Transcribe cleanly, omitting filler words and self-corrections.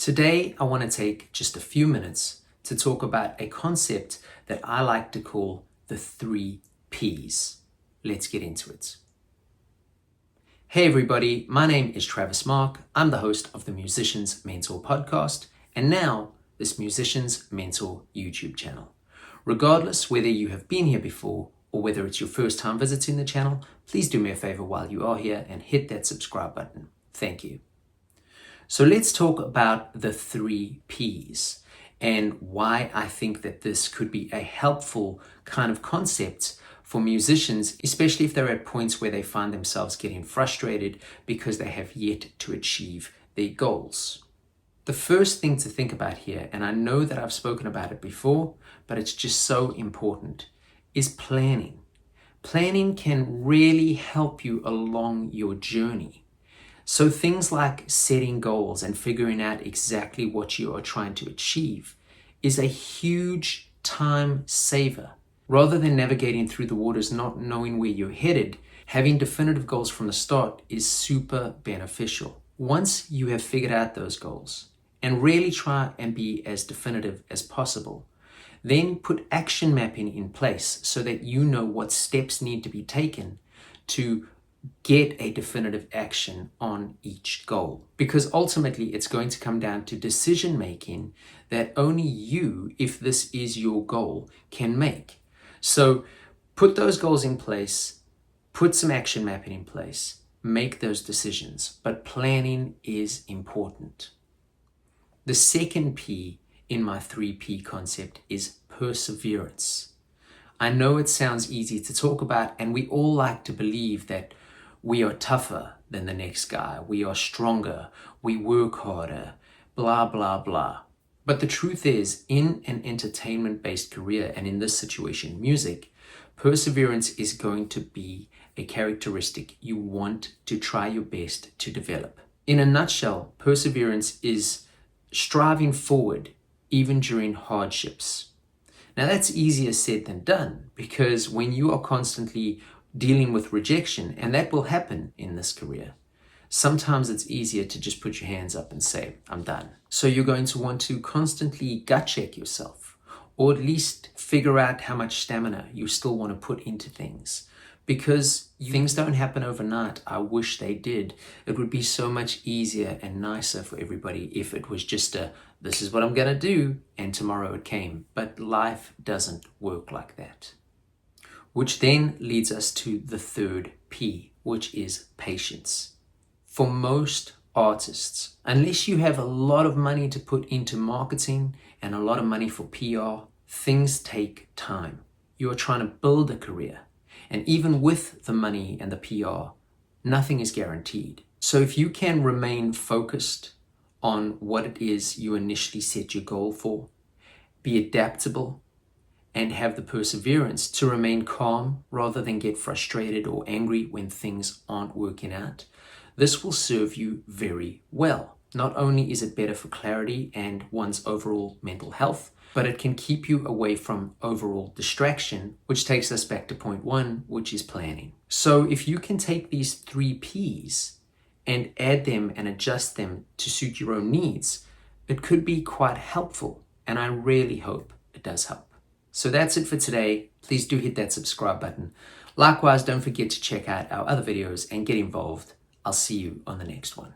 Today, I want to take just a few minutes to talk about a concept that I like to call the 3 Ps. Let's get into it. Hey everybody, my name is Travis Mark. I'm the host of the Musician's Mentor podcast and now this Musician's Mentor YouTube channel. Regardless whether you have been here before or whether it's your first time visiting the channel, please do me a favor while you are here and hit that subscribe button. Thank you. So let's talk about the 3 Ps and why I think that this could be a helpful kind of concept for musicians, especially if they're at points where they find themselves getting frustrated because they have yet to achieve their goals. The first thing to think about here, and I know that I've spoken about it before, but it's just so important, is planning. Planning can really help you along your journey. So things like setting goals and figuring out exactly what you are trying to achieve is a huge time saver. Rather than navigating through the waters not knowing where you're headed, having definitive goals from the start is super beneficial. Once you have figured out those goals, and really try and be as definitive as possible, then put action mapping in place so that you know what steps need to be taken to get a definitive action on each goal. Because ultimately it's going to come down to decision making that only you, if this is your goal, can make. So put those goals in place, put some action mapping in place, make those decisions, but planning is important. The second P in my 3P concept is perseverance. I know it sounds easy to talk about, and we all like to believe that we are tougher than the next guy, we are stronger, we work harder, blah, blah, blah. But the truth is, in an entertainment-based career, and in this situation, music, perseverance is going to be a characteristic you want to try your best to develop. In a nutshell, perseverance is striving forward even during hardships. Now that's easier said than done, because when you are constantly dealing with rejection, and that will happen in this career, sometimes it's easier to just put your hands up and say, I'm done. So you're going to want to constantly gut check yourself, or at least figure out how much stamina you still want to put into things. Because things don't happen overnight. I wish they did. It would be so much easier and nicer for everybody if it was just this is what I'm going to do, and tomorrow it came. But life doesn't work like that. Which then leads us to the third P, which is patience. For most artists, unless you have a lot of money to put into marketing and a lot of money for PR, things take time. You are trying to build a career. And even with the money and the PR, nothing is guaranteed. So if you can remain focused on what it is you initially set your goal for, be adaptable, and have the perseverance to remain calm rather than get frustrated or angry when things aren't working out, this will serve you very well. Not only is it better for clarity and one's overall mental health, but it can keep you away from overall distraction, which takes us back to point 1, which is planning. So if you can take these 3 Ps and add them and adjust them to suit your own needs, it could be quite helpful, and I really hope it does help. So that's it for today. Please do hit that subscribe button. Likewise, don't forget to check out our other videos and get involved. I'll see you on the next one.